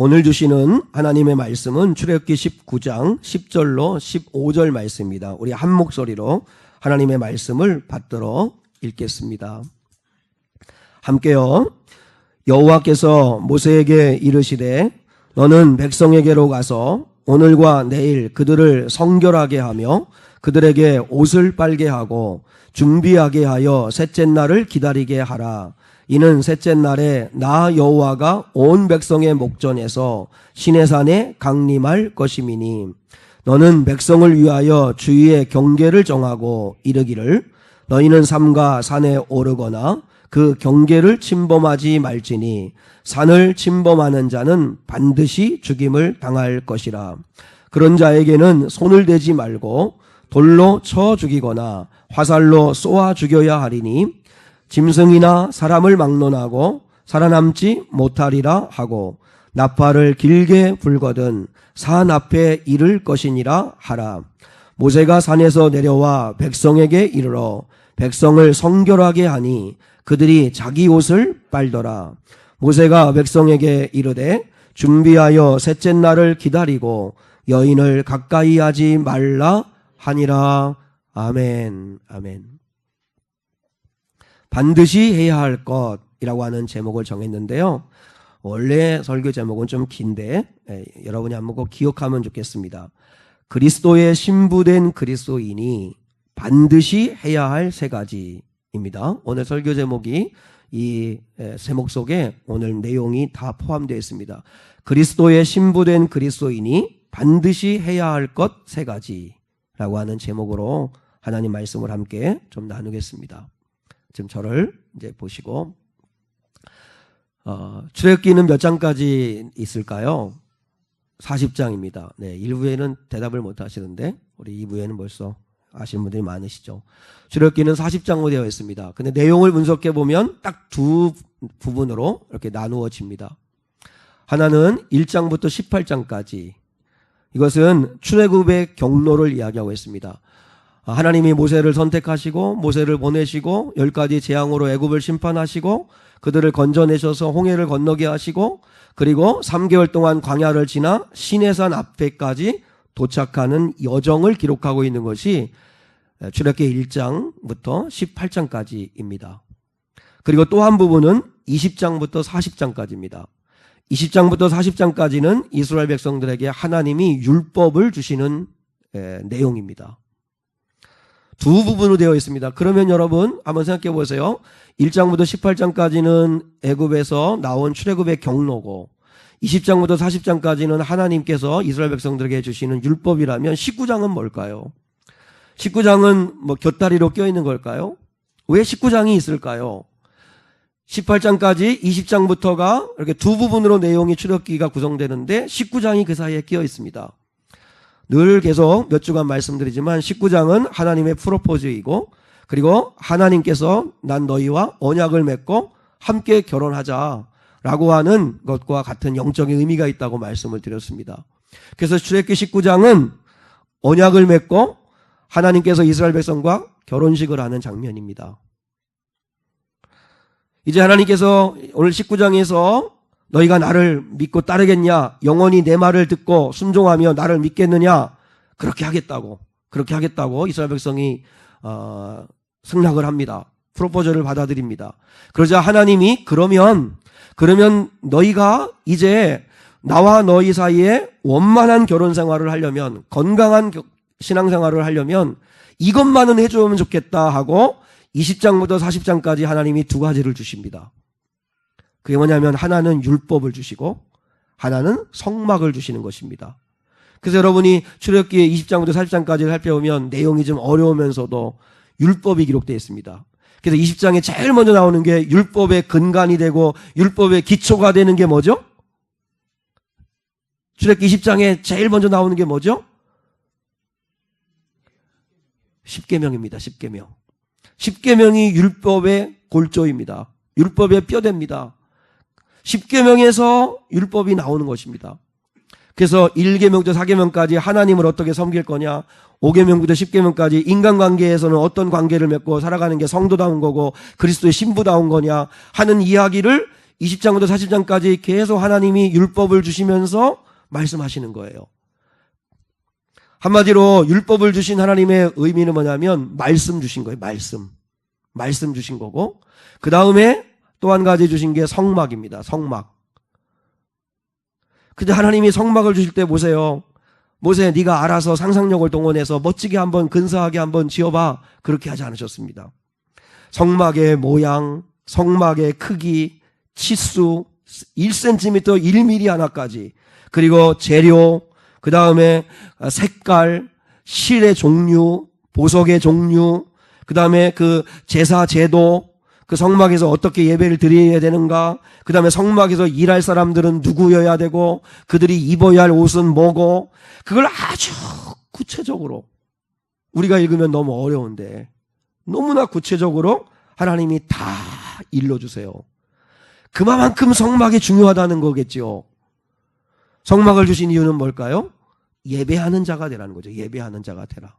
오늘 주시는 하나님의 말씀은 출애굽기 19장 10절로 15절 말씀입니다. 우리 한 목소리로 하나님의 말씀을 받들어 읽겠습니다. 함께요. 여호와께서 모세에게 이르시되 너는 백성에게로 가서 오늘과 내일 그들을 성결하게 하며 그들에게 옷을 빨게 하고 준비하게 하여 셋째 날을 기다리게 하라. 이는 셋째 날에 나 여호와가 온 백성의 목전에서 시내산에 강림할 것임이니 너는 백성을 위하여 주의의 경계를 정하고 이르기를 너희는 삼가 산에 오르거나 그 경계를 침범하지 말지니 산을 침범하는 자는 반드시 죽임을 당할 것이라. 그런 자에게는 손을 대지 말고 돌로 쳐 죽이거나 화살로 쏘아 죽여야 하리니 짐승이나 사람을 막론하고 살아남지 못하리라 하고 나팔을 길게 불거든 산 앞에 이를 것이니라 하라. 모세가 산에서 내려와 백성에게 이르러 백성을 성결하게 하니 그들이 자기 옷을 빨더라. 모세가 백성에게 이르되 준비하여 셋째 날을 기다리고 여인을 가까이 하지 말라 하니라. 아멘. 아멘. 반드시 해야 할 것이라고 하는 제목을 정했는데요. 원래 설교 제목은 좀 긴데 여러분이 한번 꼭 기억하면 좋겠습니다. 그리스도의 신부된 그리스도인이 반드시 해야 할 세 가지입니다. 오늘 설교 제목이 이 제목 속에 오늘 내용이 다 포함되어 있습니다. 그리스도의 신부된 그리스도인이 반드시 해야 할 것 세 가지라고 하는 제목으로 하나님 말씀을 함께 좀 나누겠습니다. 지금 저를 이제 보시고 출애굽기는 몇 장까지 있을까요? 40장입니다. 네, 1부에는 대답을 못 하시는데 우리 2부에는 벌써 아시는 분들이 많으시죠. 출애굽기는 40장으로 되어 있습니다. 근데 내용을 분석해 보면 딱 두 부분으로 이렇게 나누어집니다. 하나는 1장부터 18장까지. 이것은 출애굽의 경로를 이야기하고 있습니다. 하나님이 모세를 선택하시고 모세를 보내시고 10가지 재앙으로 애굽을 심판하시고 그들을 건져내셔서 홍해를 건너게 하시고 그리고 3개월 동안 광야를 지나 시내산 앞에까지 도착하는 여정을 기록하고 있는 것이 출애굽기 1장부터 18장까지입니다. 그리고 또 한 부분은 20장부터 40장까지입니다. 20장부터 40장까지는 이스라엘 백성들에게 하나님이 율법을 주시는 내용입니다. 두 부분으로 되어 있습니다. 그러면 여러분 한번 생각해 보세요. 1장부터 18장까지는 애굽에서 나온 출애굽의 경로고 20장부터 40장까지는 하나님께서 이스라엘 백성들에게 주시는 율법이라면 19장은 뭘까요? 19장은 뭐 곁다리로 껴있는 걸까요? 왜 19장이 있을까요? 18장까지 20장부터가 이렇게 두 부분으로 내용이 출애굽기가 구성되는데 19장이 그 사이에 끼어 있습니다. 늘 계속 몇 주간 말씀드리지만 19장은 하나님의 프로포즈이고 그리고 하나님께서 난 너희와 언약을 맺고 함께 결혼하자라고 하는 것과 같은 영적인 의미가 있다고 말씀을 드렸습니다. 그래서 출애굽기 19장은 언약을 맺고 하나님께서 이스라엘 백성과 결혼식을 하는 장면입니다. 이제 하나님께서 오늘 19장에서 너희가 나를 믿고 따르겠냐? 영원히 내 말을 듣고 순종하며 나를 믿겠느냐? 그렇게 하겠다고 이스라엘 백성이 승낙을 합니다. 프로포즈를 받아들입니다. 그러자 하나님이 그러면 너희가 이제 나와 너희 사이에 원만한 결혼 생활을 하려면 건강한 신앙생활을 하려면 이것만은 해주면 좋겠다 하고 20장부터 40장까지 하나님이 두 가지를 주십니다. 그게 뭐냐면 하나는 율법을 주시고 하나는 성막을 주시는 것입니다. 그래서 여러분이 출애굽기 20장부터 40장까지를 살펴보면 내용이 좀 어려우면서도 율법이 기록되어 있습니다. 그래서 20장에 제일 먼저 나오는 게 율법의 근간이 되고 율법의 기초가 되는 게 뭐죠? 출애굽기 20장에 제일 먼저 나오는 게 뭐죠? 10계명입니다. 10계명. 10계명이 율법의 골조입니다. 율법의 뼈대입니다. 10계명에서 율법이 나오는 것입니다. 그래서 1계명부터 4계명까지 하나님을 어떻게 섬길 거냐, 5계명부터 10계명까지 인간관계에서는 어떤 관계를 맺고 살아가는 게 성도다운 거고 그리스도의 신부다운 거냐 하는 이야기를 20장부터 40장까지 계속 하나님이 율법을 주시면서 말씀하시는 거예요. 한마디로 율법을 주신 하나님의 의미는 뭐냐면 말씀 주신 거예요. 말씀 주신 거고, 그 다음에 또 한 가지 주신 게 성막입니다. 성막. 근데 하나님이 성막을 주실 때 보세요. 모세, 네가 알아서 상상력을 동원해서 멋지게 한번 근사하게 한번 지어봐. 그렇게 하지 않으셨습니다. 성막의 모양, 성막의 크기, 치수, 1cm, 1mm 하나까지, 그리고 재료, 그 다음에 색깔, 실의 종류, 보석의 종류, 그 다음에 그 제사 제도, 그 성막에서 어떻게 예배를 드려야 되는가, 그 다음에 성막에서 일할 사람들은 누구여야 되고, 그들이 입어야 할 옷은 뭐고, 그걸 아주 구체적으로, 우리가 읽으면 너무 어려운데 너무나 구체적으로 하나님이 다 일러주세요. 그만큼 성막이 중요하다는 거겠죠. 성막을 주신 이유는 뭘까요? 예배하는 자가 되라는 거죠. 예배하는 자가 되라.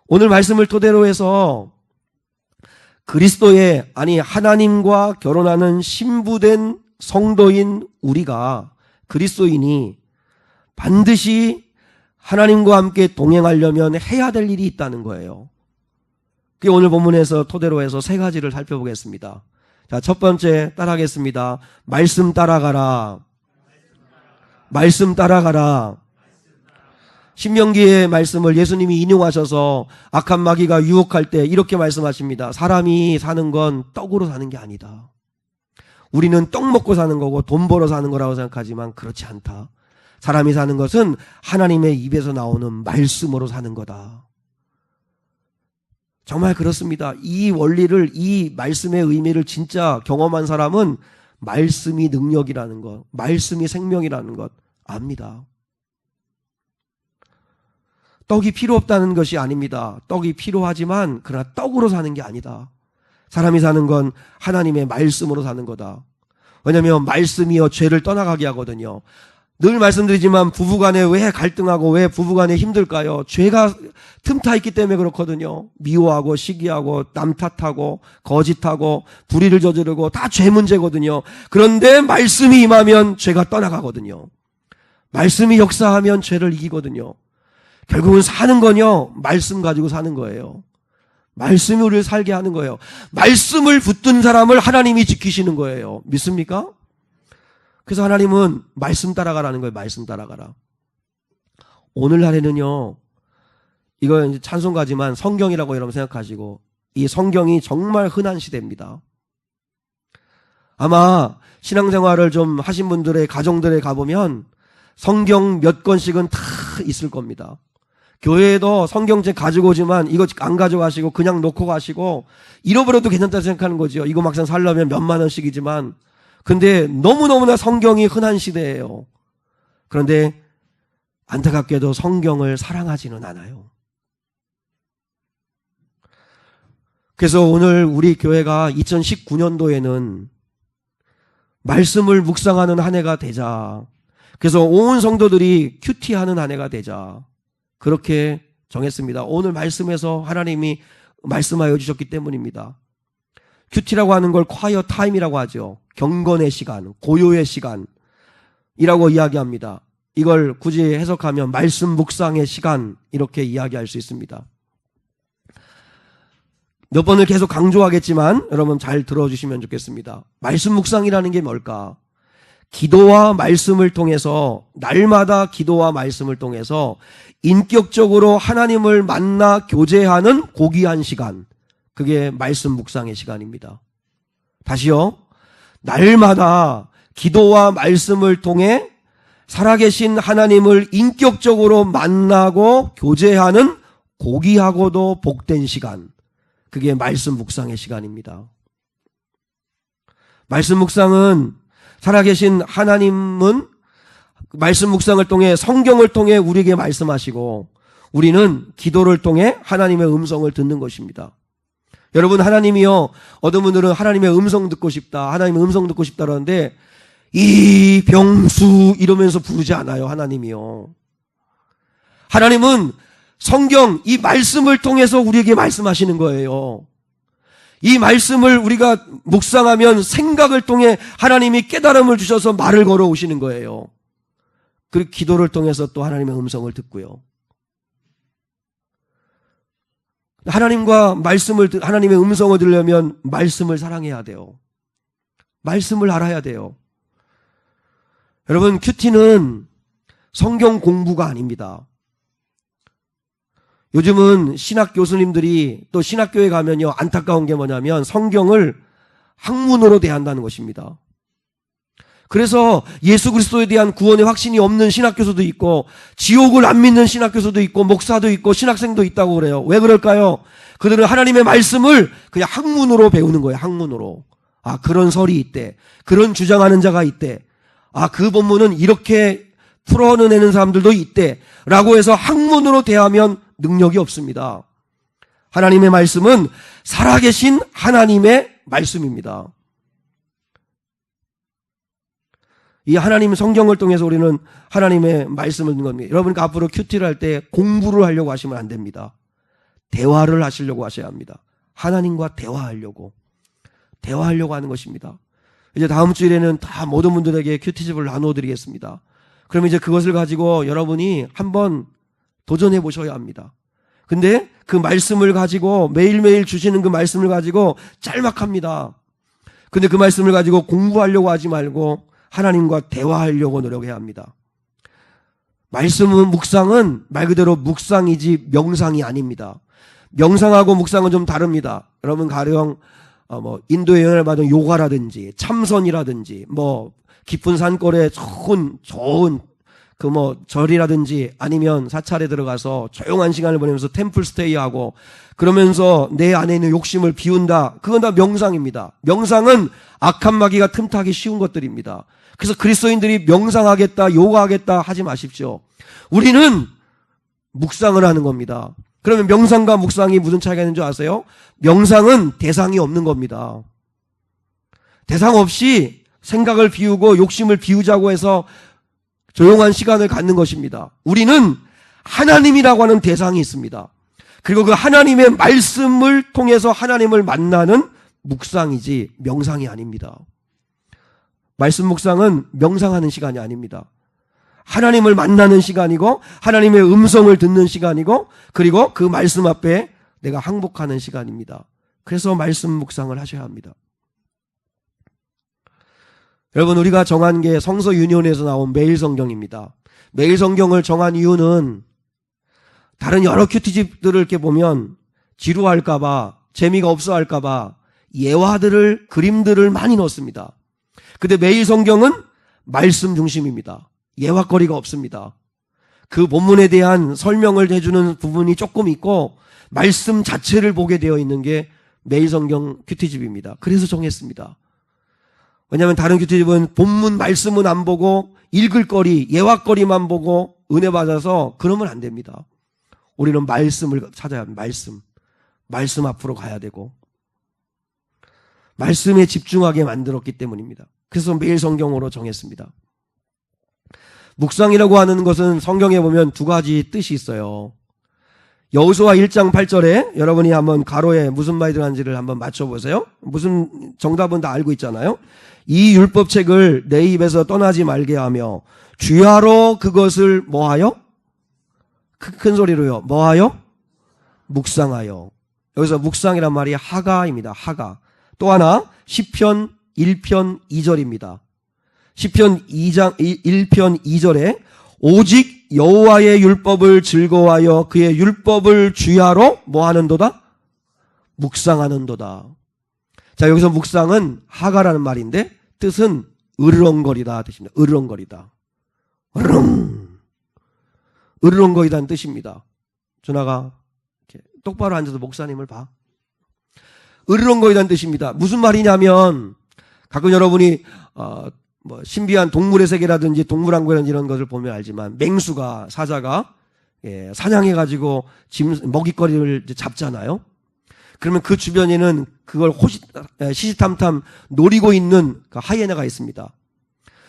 오늘 말씀을 토대로 해서 그리스도의, 아니 하나님과 결혼하는 신부된 성도인 우리가, 그리스도인이 반드시 하나님과 함께 동행하려면 해야 될 일이 있다는 거예요. 그게 오늘 본문에서 토대로 해서 세 가지를 살펴보겠습니다. 자, 첫 번째 따라하겠습니다. 말씀 따라가라. 말씀 따라가라. 신명기의 말씀을 예수님이 인용하셔서 악한 마귀가 유혹할 때 이렇게 말씀하십니다. 사람이 사는 건 떡으로 사는 게 아니다. 우리는 떡 먹고 사는 거고 돈 벌어 사는 거라고 생각하지만 그렇지 않다. 사람이 사는 것은 하나님의 입에서 나오는 말씀으로 사는 거다. 정말 그렇습니다. 이 원리를, 이 말씀의 의미를 진짜 경험한 사람은 말씀이 능력이라는 것, 말씀이 생명이라는 것 압니다. 떡이 필요 없다는 것이 아닙니다. 떡이 필요하지만 그러나 떡으로 사는 게 아니다. 사람이 사는 건 하나님의 말씀으로 사는 거다. 왜냐하면 말씀이요 죄를 떠나가게 하거든요. 늘 말씀드리지만 부부간에 왜 갈등하고 왜 부부간에 힘들까요? 죄가 틈타 있기 때문에 그렇거든요. 미워하고 시기하고 남 탓하고 거짓하고 불의를 저지르고 다 죄 문제거든요. 그런데 말씀이 임하면 죄가 떠나가거든요. 말씀이 역사하면 죄를 이기거든요. 결국은 사는 건요, 말씀 가지고 사는 거예요. 말씀이 우리를 살게 하는 거예요. 말씀을 붙든 사람을 하나님이 지키시는 거예요. 믿습니까? 그래서 하나님은 말씀 따라가라는 거예요. 말씀 따라가라. 오늘날에는요, 이거 이제 찬송가지만 성경이라고 여러분 생각하시고, 이 성경이 정말 흔한 시대입니다. 아마 신앙생활을 좀 하신 분들의 가정들에 가보면 성경 몇 권씩은 다 있을 겁니다. 교회에도 성경책 가지고 오지만 이거 안 가져가시고 그냥 놓고 가시고 잃어버려도 괜찮다 생각하는 거죠. 이거 막상 살려면 몇만 원씩이지만. 근데 너무너무나 성경이 흔한 시대예요. 그런데 안타깝게도 성경을 사랑하지는 않아요. 그래서 오늘 우리 교회가 2019년도에는 말씀을 묵상하는 한 해가 되자. 그래서 온 성도들이 큐티하는 한 해가 되자. 그렇게 정했습니다. 오늘 말씀에서 하나님이 말씀하여 주셨기 때문입니다. 큐티라고 하는 걸 콰이어 타임이라고 하죠. 경건의 시간, 고요의 시간이라고 이야기합니다. 이걸 굳이 해석하면 말씀 묵상의 시간, 이렇게 이야기할 수 있습니다. 몇 번을 계속 강조하겠지만 여러분 잘 들어주시면 좋겠습니다. 말씀 묵상이라는 게 뭘까? 기도와 말씀을 통해서, 날마다 기도와 말씀을 통해서 인격적으로 하나님을 만나 교제하는 고귀한 시간, 그게 말씀 묵상의 시간입니다. 다시요. 날마다 기도와 말씀을 통해 살아계신 하나님을 인격적으로 만나고 교제하는 고귀하고도 복된 시간, 그게 말씀 묵상의 시간입니다. 말씀 묵상은, 살아계신 하나님은 말씀 묵상을 통해, 성경을 통해 우리에게 말씀하시고 우리는 기도를 통해 하나님의 음성을 듣는 것입니다. 여러분, 하나님이요, 어떤 분들은 하나님의 음성 듣고 싶다, 하나님의 음성 듣고 싶다 그러는데 이병수 이러면서 부르지 않아요. 하나님이요. 하나님은 성경, 이 말씀을 통해서 우리에게 말씀하시는 거예요. 이 말씀을 우리가 묵상하면 생각을 통해 하나님이 깨달음을 주셔서 말을 걸어오시는 거예요. 그리고 기도를 통해서 또 하나님의 음성을 듣고요. 하나님의 음성을 들으려면 말씀을 사랑해야 돼요. 말씀을 알아야 돼요. 여러분, 큐티는 성경 공부가 아닙니다. 요즘은 신학 교수님들이 또 신학교에 가면요, 안타까운 게 뭐냐면 성경을 학문으로 대한다는 것입니다. 그래서 예수 그리스도에 대한 구원의 확신이 없는 신학교수도 있고, 지옥을 안 믿는 신학교수도 있고, 목사도 있고, 신학생도 있다고 그래요. 왜 그럴까요? 그들은 하나님의 말씀을 그냥 학문으로 배우는 거예요. 학문으로. 아, 그런 설이 있대. 그런 주장하는 자가 있대. 아, 그 본문은 이렇게 풀어내는 사람들도 있대. 라고 해서 학문으로 대하면 능력이 없습니다. 하나님의 말씀은 살아계신 하나님의 말씀입니다. 이 하나님 성경을 통해서 우리는 하나님의 말씀을 듣는 겁니다. 여러분, 앞으로 큐티를 할 때 공부를 하려고 하시면 안 됩니다. 대화를 하시려고 하셔야 합니다. 하나님과 대화하려고 하는 것입니다. 이제 다음 주일에는 다 모든 분들에게 큐티집을 나누어 드리겠습니다. 그럼 이제 그것을 가지고 여러분이 한번 도전해 보셔야 합니다. 근데 그 말씀을 가지고 매일매일 주시는 그 말씀을 가지고 짤막합니다. 근데 그 말씀을 가지고 공부하려고 하지 말고 하나님과 대화하려고 노력해야 합니다. 묵상은 말 그대로 묵상이지 명상이 아닙니다. 명상하고 묵상은 좀 다릅니다. 여러분, 가령 인도에 여행을 받은 요가라든지 참선이라든지 깊은 산골에 좋은 절이라든지 아니면 사찰에 들어가서 조용한 시간을 보내면서 템플 스테이하고 그러면서 내 안에 있는 욕심을 비운다. 그건 다 명상입니다. 명상은 악한 마귀가 틈타기 쉬운 것들입니다. 그래서 그리스도인들이 명상하겠다, 요가하겠다 하지 마십시오. 우리는 묵상을 하는 겁니다. 그러면 명상과 묵상이 무슨 차이가 있는 줄 아세요? 명상은 대상이 없는 겁니다. 대상 없이 생각을 비우고 욕심을 비우자고 해서 조용한 시간을 갖는 것입니다. 우리는 하나님이라고 하는 대상이 있습니다. 그리고 그 하나님의 말씀을 통해서 하나님을 만나는 묵상이지 명상이 아닙니다. 말씀 묵상은 명상하는 시간이 아닙니다. 하나님을 만나는 시간이고 하나님의 음성을 듣는 시간이고 그리고 그 말씀 앞에 내가 항복하는 시간입니다. 그래서 말씀 묵상을 하셔야 합니다. 여러분, 우리가 정한 게 성서 유니온에서 나온 매일 성경입니다. 매일 성경을 정한 이유는 다른 여러 큐티집들을 이렇게 보면 지루할까봐, 재미가 없어 할까봐 예화들을, 그림들을 많이 넣습니다. 근데 매일 성경은 말씀 중심입니다. 예화거리가 없습니다. 그 본문에 대한 설명을 해주는 부분이 조금 있고 말씀 자체를 보게 되어 있는 게 매일 성경 큐티집입니다. 그래서 정했습니다. 왜냐하면 다른 큐티집은 본문 말씀은 안 보고 읽을 거리, 예화거리만 보고 은혜 받아서 그러면 안 됩니다. 우리는 말씀을 찾아야 합니다. 말씀 앞으로 가야 되고 말씀에 집중하게 만들었기 때문입니다. 그래서 매일 성경으로 정했습니다. 묵상이라고 하는 것은 성경에 보면 두 가지 뜻이 있어요. 여호수아 1장 8절에 여러분이 한번 가로에 무슨 말이 들어간지를 한번 맞춰보세요. 무슨 정답은 다 알고 있잖아요. 이 율법책을 내 입에서 떠나지 말게 하며 주야로 그것을 뭐하여? 큰 소리로요. 뭐하여? 묵상하여. 여기서 묵상이란 말이 하가입니다. 하가. 또 하나 시편 1편 2절입니다. 시편 1편 2절에 오직 여호와의 율법을 즐거워하여 그의 율법을 주야로 뭐 하는도다? 묵상하는도다. 자, 여기서 묵상은 하가라는 말인데 뜻은 으르렁거리다 뜻입니다. 으르렁거리다. 으르렁거리다는 뜻입니다. 준하가 이렇게 똑바로 앉아서 목사님을 봐. 으르렁거리다는 뜻입니다. 무슨 말이냐면 가끔 여러분이 신비한 동물의 세계라든지 동물왕국이라든지 이런 것을 보면 알지만 맹수가 사자가 사냥해가지고 먹잇거리를 잡잖아요. 그러면 그 주변에는 그걸 시시탐탐 노리고 있는 그 하이에나가 있습니다.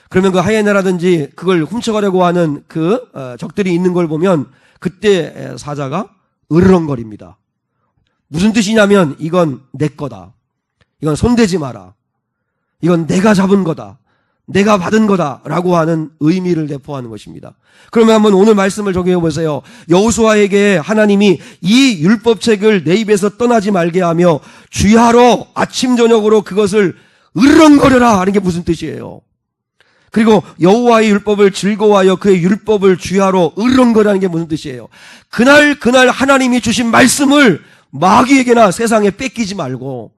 그러면 그 하이에나라든지 그걸 훔쳐가려고 하는 그 적들이 있는 걸 보면 그때 사자가 으르렁거립니다. 무슨 뜻이냐면 이건 내 거다. 이건 손대지 마라. 이건 내가 잡은 거다. 내가 받은 거다라고 하는 의미를 내포하는 것입니다. 그러면 한번 오늘 말씀을 적용해 보세요. 여호수아에게 하나님이 이 율법책을 내 입에서 떠나지 말게 하며 주야로 아침 저녁으로 그것을 으르렁거려라 하는 게 무슨 뜻이에요? 그리고 여호와의 율법을 즐거워하여 그의 율법을 주야로 으르렁거리는 게 무슨 뜻이에요? 그날 하나님이 주신 말씀을 마귀에게나 세상에 뺏기지 말고,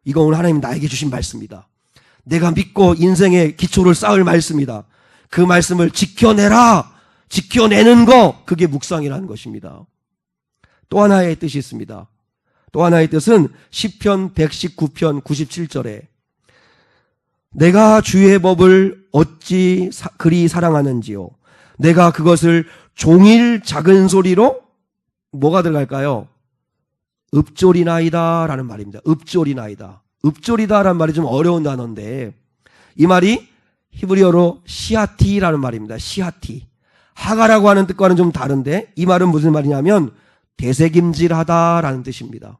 이거 오늘 하나님 나에게 주신 말씀이다. 내가 믿고 인생의 기초를 쌓을 말씀이다. 그 말씀을 지켜내라. 지켜내는 거, 그게 묵상이라는 것입니다. 또 하나의 뜻이 있습니다. 또 하나의 뜻은 시편 119편 97절에 내가 주의 법을 어찌 그리 사랑하는지요. 내가 그것을 종일 작은 소리로 뭐가 들어갈까요? 읊조리나이다 라는 말입니다. 읊조리나이다. 읊조리다라는 말이 좀 어려운 단어인데 이 말이 히브리어로 시아티라는 말입니다. 시아티. 하가라고 하는 뜻과는 좀 다른데 이 말은 무슨 말이냐면 되새김질하다라는 뜻입니다.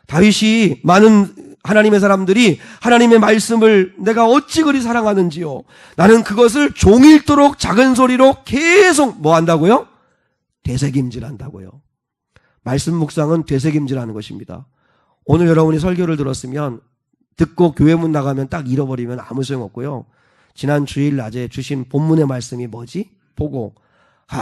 다윗이 많은 하나님의 사람들이 하나님의 말씀을 내가 어찌 그리 사랑하는지요. 나는 그것을 종일토록 작은 소리로 계속 뭐 한다고요? 되새김질한다고요. 말씀 묵상은 되새김질하는 것입니다. 오늘 여러분이 설교를 들었으면 듣고 교회 문 나가면 딱 잃어버리면 아무 소용없고요. 지난 주일 낮에 주신 본문의 말씀이 뭐지? 보고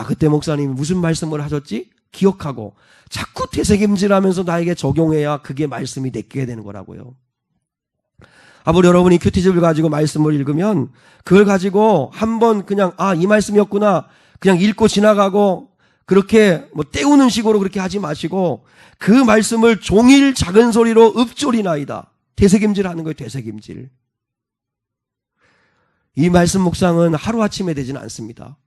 그때 목사님이 무슨 말씀을 하셨지? 기억하고 자꾸 되새김질하면서 나에게 적용해야 그게 말씀이 내게 되는 거라고요. 아무리 여러분이 큐티집을 가지고 말씀을 읽으면 그걸 가지고 한번 그냥 이 말씀이었구나 그냥 읽고 지나가고 그렇게 뭐 때우는 식으로 그렇게 하지 마시고 그 말씀을 종일 작은 소리로 읊조리나이다. 되새김질하는 거예요. 되새김질. 이 말씀 묵상은 하루아침에 되지는 않습니다.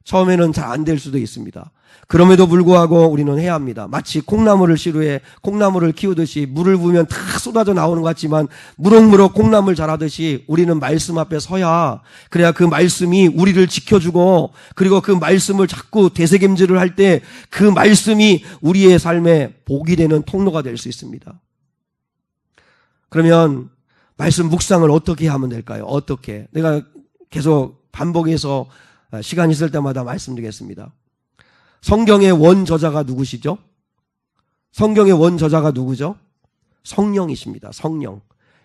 처음에는 잘 안 될 수도 있습니다. 그럼에도 불구하고 우리는 해야 합니다. 마치 콩나물을 시루에 콩나물을 키우듯이 물을 부으면 다 쏟아져 나오는 것 같지만 무럭무럭 콩나물 자라듯이 우리는 말씀 앞에 서야 그래야 그 말씀이 우리를 지켜주고 그리고 그 말씀을 자꾸 되새김질을 할 때 그 말씀이 우리의 삶에 복이 되는 통로가 될 수 있습니다. 그러면 말씀 묵상을 어떻게 하면 될까요? 어떻게? 내가 계속 반복해서 시간 있을 때마다 말씀드리겠습니다. 성경의 원저자가 누구시죠? 성경의 원저자가 누구죠? 성령이십니다. 성령.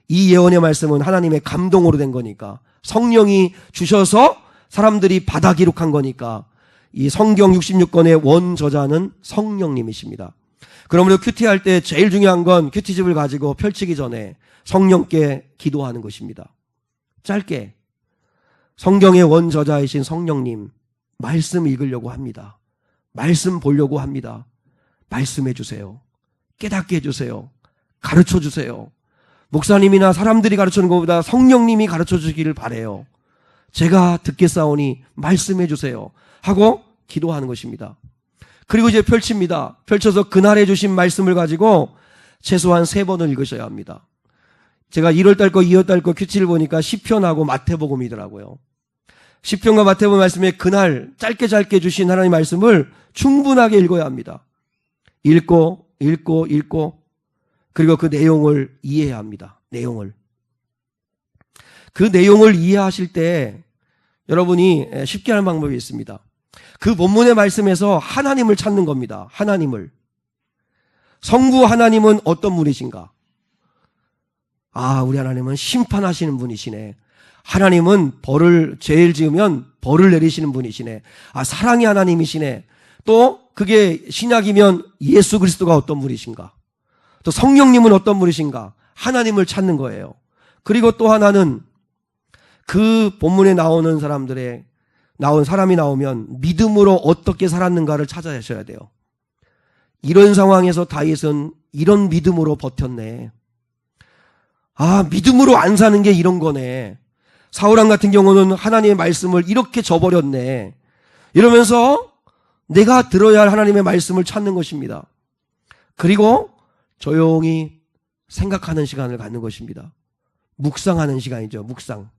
이 예언의 말씀은 하나님의 감동으로 된 거니까 성령이 주셔서 사람들이 받아 기록한 거니까 이 성경 66권의 원저자는 성령님이십니다. 그러므로 큐티할 때 제일 중요한 건 큐티집을 가지고 펼치기 전에 성령께 기도하는 것입니다. 짧게 성경의 원저자이신 성령님 말씀 읽으려고 합니다. 말씀 보려고 합니다. 말씀해 주세요. 깨닫게 해주세요. 가르쳐 주세요. 목사님이나 사람들이 가르치는 것보다 성령님이 가르쳐 주기를 바라요. 제가 듣겠사오니 말씀해 주세요 하고 기도하는 것입니다. 그리고 이제 펼칩니다. 펼쳐서 그날에 주신 말씀을 가지고 최소한 3번을 읽으셔야 합니다. 제가 1월달 거 2월달 거 큐티를 보니까 시편하고 마태복음이더라고요. 시편과 마태복음 말씀에 그날 짧게 주신 하나님 말씀을 충분하게 읽어야 합니다. 읽고 그리고 그 내용을 이해해야 합니다. 내용을. 그 내용을 이해하실 때 여러분이 쉽게 하는 방법이 있습니다. 그 본문의 말씀에서 하나님을 찾는 겁니다. 하나님을. 성부 하나님은 어떤 분이신가? 우리 하나님은 심판하시는 분이시네. 하나님은 죄를 지으면 벌을 내리시는 분이시네. 사랑의 하나님이시네. 또 그게 신약이면 예수 그리스도가 어떤 분이신가? 또 성령님은 어떤 분이신가? 하나님을 찾는 거예요. 그리고 또 하나는 그 본문에 나오는 사람이 나오면 믿음으로 어떻게 살았는가를 찾아내셔야 돼요. 이런 상황에서 다윗은 이런 믿음으로 버텼네. 믿음으로 안 사는 게 이런 거네. 사울왕 같은 경우는 하나님의 말씀을 이렇게 저버렸네. 이러면서 내가 들어야 할 하나님의 말씀을 찾는 것입니다. 그리고 조용히 생각하는 시간을 갖는 것입니다. 묵상하는 시간이죠. 묵상.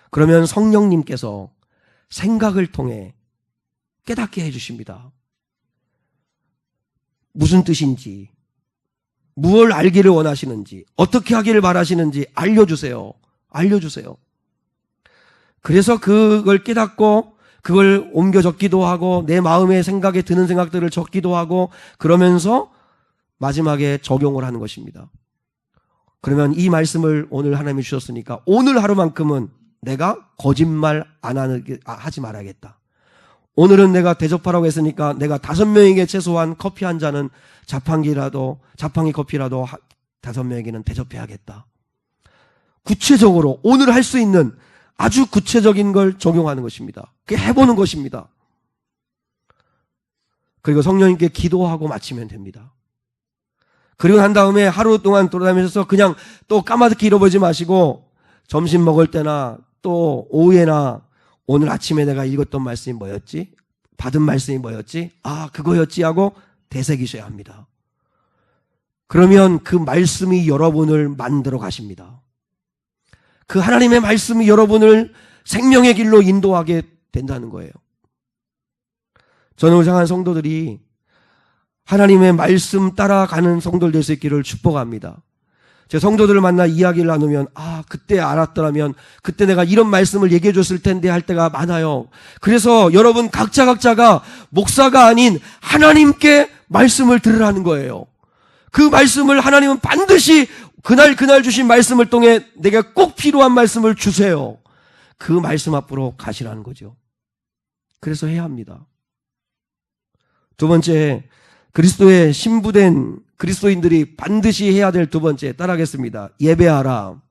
그러면 성령님께서 생각을 통해 깨닫게 해주십니다. 무슨 뜻인지, 무엇을 알기를 원하시는지, 어떻게 하기를 바라시는지 알려주세요. 알려주세요. 그래서 그걸 깨닫고 그걸 옮겨 적기도 하고 내 마음의 생각에 드는 생각들을 적기도 하고 그러면서 마지막에 적용을 하는 것입니다. 그러면 이 말씀을 오늘 하나님이 주셨으니까 오늘 하루만큼은 내가 거짓말 하지 말아야겠다. 오늘은 내가 대접하라고 했으니까 내가 5명에게 최소한 커피 한 잔은 자판기 커피라도 5명에게는 대접해야겠다. 구체적으로 오늘 할 수 있는 아주 구체적인 걸 적용하는 것입니다. 그게 해보는 것입니다. 그리고 성령님께 기도하고 마치면 됩니다. 그리고 난 다음에 하루 동안 돌아다니면서 그냥 또 까마득히 잃어버리지 마시고 점심 먹을 때나 또 오후에나 오늘 아침에 내가 읽었던 말씀이 뭐였지? 받은 말씀이 뭐였지? 아, 그거였지 하고 되새기셔야 합니다. 그러면 그 말씀이 여러분을 만들어 가십니다. 그 하나님의 말씀이 여러분을 생명의 길로 인도하게 된다는 거예요. 저는 우리 향한 성도들이 하나님의 말씀 따라가는 성도들 될 수 있기를 축복합니다. 제 성도들을 만나 이야기를 나누면 그때 알았더라면 그때 내가 이런 말씀을 얘기해 줬을 텐데 할 때가 많아요. 그래서 여러분 각자가 목사가 아닌 하나님께 말씀을 들으라는 거예요. 그 말씀을 하나님은 반드시 그날 주신 말씀을 통해 내가 꼭 필요한 말씀을 주세요. 그 말씀 앞으로 가시라는 거죠. 그래서 해야 합니다. 두 번째, 그리스도의 신부된 그리스도인들이 반드시 해야 될 두 번째, 따라하겠습니다. 예배하라.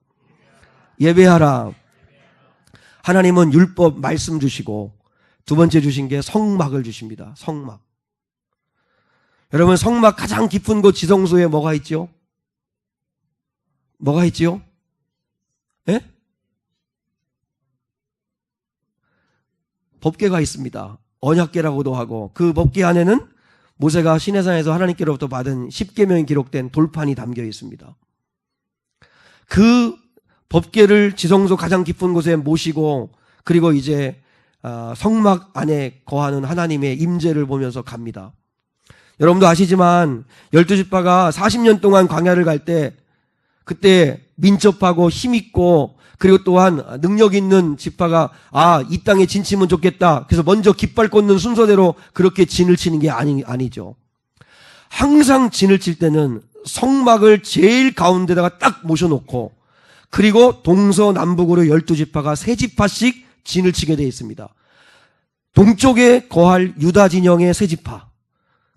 예배하라. 하나님은 율법 말씀 주시고 두 번째 주신 게 성막을 주십니다. 성막. 여러분, 성막 가장 깊은 곳 지성소에 뭐가 있죠? 뭐가 있지요? 예? 법궤가 있습니다. 언약궤라고도 하고 그 법궤 안에는 모세가 시내산에서 하나님께로부터 받은 10계명이 기록된 돌판이 담겨 있습니다. 그 법궤를 지성소 가장 깊은 곳에 모시고 그리고 이제 성막 안에 거하는 하나님의 임재를 보면서 갑니다. 여러분도 아시지만 12지파가 40년 동안 광야를 갈 때 그때 민첩하고 힘있고 그리고 또한 능력 있는 지파가 이 땅에 진 치면 좋겠다. 그래서 먼저 깃발 꽂는 순서대로 그렇게 진을 치는 게 아니죠. 항상 진을 칠 때는 성막을 제일 가운데다가 딱 모셔놓고 그리고 동서남북으로 12지파가 3지파씩 진을 치게 되어 있습니다. 동쪽에 거할 유다 진영의 3지파,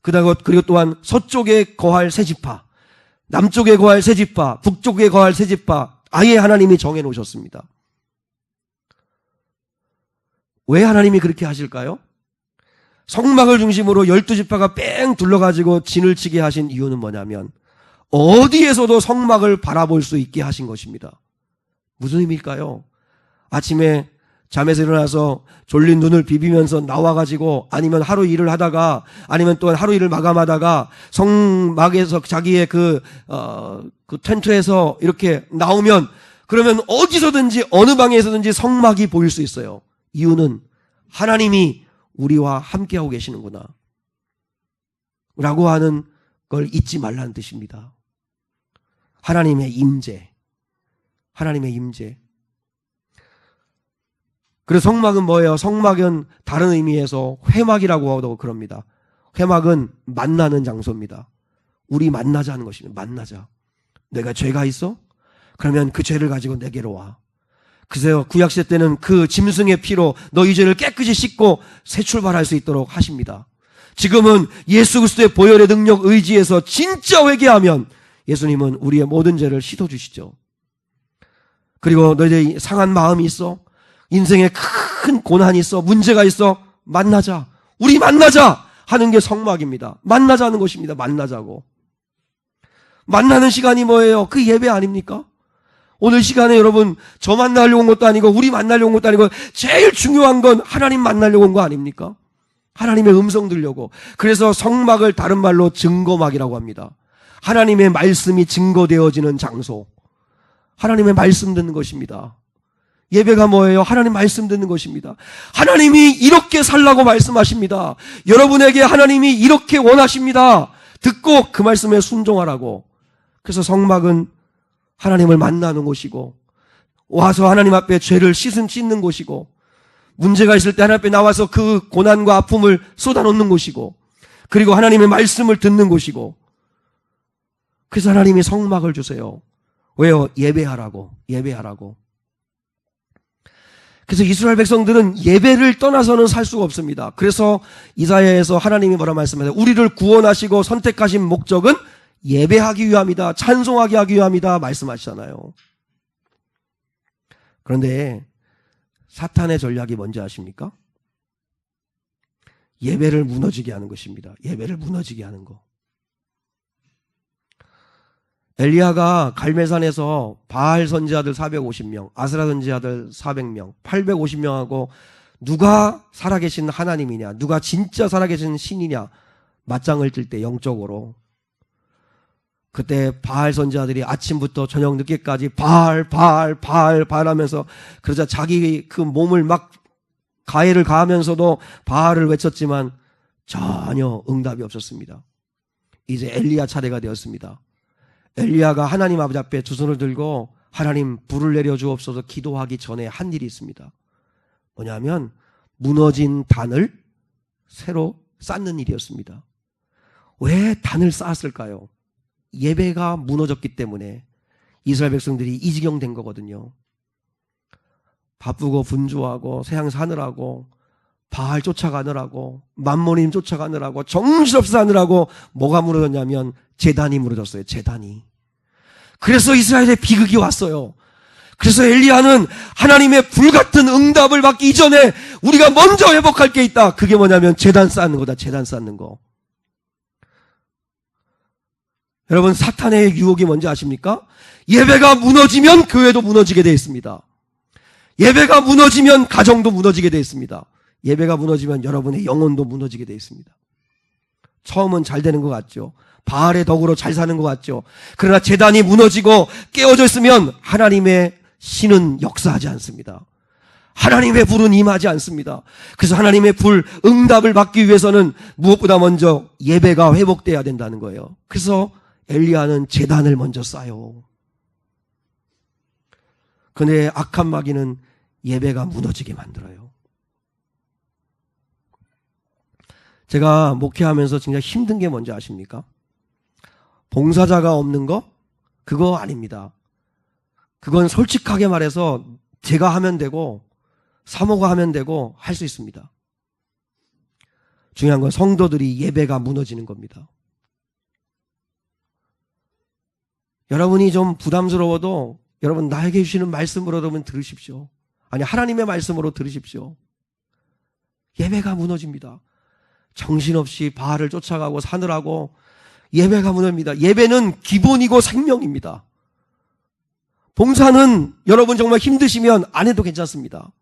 그리고 또한 서쪽에 거할 3지파, 남쪽에 거할 3지파, 북쪽에 거할 3지파, 아예 하나님이 정해놓으셨습니다. 왜 하나님이 그렇게 하실까요? 성막을 중심으로 12지파가 뺑 둘러가지고 진을 치게 하신 이유는 뭐냐면 어디에서도 성막을 바라볼 수 있게 하신 것입니다. 무슨 의미일까요? 아침에 잠에서 일어나서 졸린 눈을 비비면서 나와가지고 아니면 하루 일을 하다가 아니면 또한 하루 일을 마감하다가 성막에서 자기의 그 텐트에서 이렇게 나오면 그러면 어디서든지 어느 방에서든지 성막이 보일 수 있어요. 이유는 하나님이 우리와 함께하고 계시는구나 라고 하는 걸 잊지 말라는 뜻입니다. 하나님의 임재. 하나님의 임재. 그래서 성막은 뭐예요? 성막은 다른 의미에서 회막이라고 하도 그럽니다. 회막은 만나는 장소입니다. 우리 만나자는 것입니다. 만나자. 내가 죄가 있어? 그러면 그 죄를 가지고 내게로 와. 그래서 구약시대 때는 그 짐승의 피로 너희 죄를 깨끗이 씻고 새 출발할 수 있도록 하십니다. 지금은 예수 그리스도의 보혈의 능력 의지에서 진짜 회개하면 예수님은 우리의 모든 죄를 씻어주시죠. 그리고 너희들이 상한 마음이 있어? 인생에 큰 고난이 있어? 문제가 있어? 만나자. 우리 만나자 하는 게 성막입니다. 만나자는 것입니다. 만나자고. 만나는 시간이 뭐예요? 그 예배 아닙니까? 오늘 시간에 여러분 저 만나려고 온 것도 아니고 우리 만나려고 온 것도 아니고 제일 중요한 건 하나님 만나려고 온 거 아닙니까? 하나님의 음성 들려고. 그래서 성막을 다른 말로 증거막이라고 합니다. 하나님의 말씀이 증거되어지는 장소. 하나님의 말씀 듣는 것입니다. 예배가 뭐예요? 하나님 말씀 듣는 것입니다. 하나님이 이렇게 살라고 말씀하십니다. 여러분에게 하나님이 이렇게 원하십니다. 듣고 그 말씀에 순종하라고. 그래서 성막은 하나님을 만나는 곳이고 와서 하나님 앞에 죄를 씻는 곳이고 문제가 있을 때 하나님 앞에 나와서 그 고난과 아픔을 쏟아놓는 곳이고 그리고 하나님의 말씀을 듣는 곳이고 그래서 하나님이 성막을 주세요. 왜요? 예배하라고. 그래서 이스라엘 백성들은 예배를 떠나서는 살 수가 없습니다. 그래서 이사야에서 하나님이 뭐라 말씀하세요? 우리를 구원하시고 선택하신 목적은 예배하기 위함이다. 찬송하게 하기 위함이다. 말씀하시잖아요. 그런데 사탄의 전략이 뭔지 아십니까? 예배를 무너지게 하는 것입니다. 예배를 무너지게 하는 거. 엘리야가 갈멜산에서 바알 선지자들 450명, 아스라 선지자들 400명, 850명하고 누가 살아계신 하나님이냐, 누가 진짜 살아계신 신이냐 맞짱을 뜰 때 영적으로 그때 바알 선지자들이 아침부터 저녁 늦게까지 바알 하면서 그러자 자기 그 몸을 막 가해를 가하면서도 바알을 외쳤지만 전혀 응답이 없었습니다. 이제 엘리야 차례가 되었습니다. 엘리야가 하나님 아버지 앞에 두 손을 들고 하나님 불을 내려 주옵소서 기도하기 전에 한 일이 있습니다. 뭐냐면 무너진 단을 새로 쌓는 일이었습니다. 왜 단을 쌓았을까요? 예배가 무너졌기 때문에 이스라엘 백성들이 이 지경 된 거거든요. 바쁘고 분주하고 세상 사느라고 바알 쫓아가느라고 맘모님 쫓아가느라고 정신없어 하느라고 뭐가 무너졌냐면 제단이 무너졌어요. 제단이. 그래서 이스라엘에 비극이 왔어요. 그래서 엘리야는 하나님의 불같은 응답을 받기 이전에 우리가 먼저 회복할 게 있다. 그게 뭐냐면 제단 쌓는 거다. 제단 쌓는 거. 여러분 사탄의 유혹이 뭔지 아십니까? 예배가 무너지면 교회도 무너지게 되어 있습니다. 예배가 무너지면 가정도 무너지게 되어 있습니다. 예배가 무너지면 여러분의 영혼도 무너지게 되어 있습니다. 처음은 잘 되는 것 같죠. 바알의 덕으로 잘 사는 것 같죠. 그러나 제단이 무너지고 깨어져 있으면 하나님의 신은 역사하지 않습니다. 하나님의 불은 임하지 않습니다. 그래서 하나님의 불 응답을 받기 위해서는 무엇보다 먼저 예배가 회복돼야 된다는 거예요. 그래서 엘리야는 제단을 먼저 쌓아요. 그런데 악한 마귀는 예배가 무너지게 만들어요. 제가 목회하면서 진짜 힘든 게 뭔지 아십니까? 봉사자가 없는 거? 그거 아닙니다. 그건 솔직하게 말해서 제가 하면 되고 사모가 하면 되고 할 수 있습니다. 중요한 건 성도들이 예배가 무너지는 겁니다. 여러분이 좀 부담스러워도 여러분 나에게 주시는 말씀으로 여러분 들으십시오. 아니 하나님의 말씀으로 들으십시오. 예배가 무너집니다. 정신없이 바알을 쫓아가고 사느라고 예배가 무너집니다. 예배는 기본이고 생명입니다. 봉사는 여러분 정말 힘드시면 안 해도 괜찮습니다.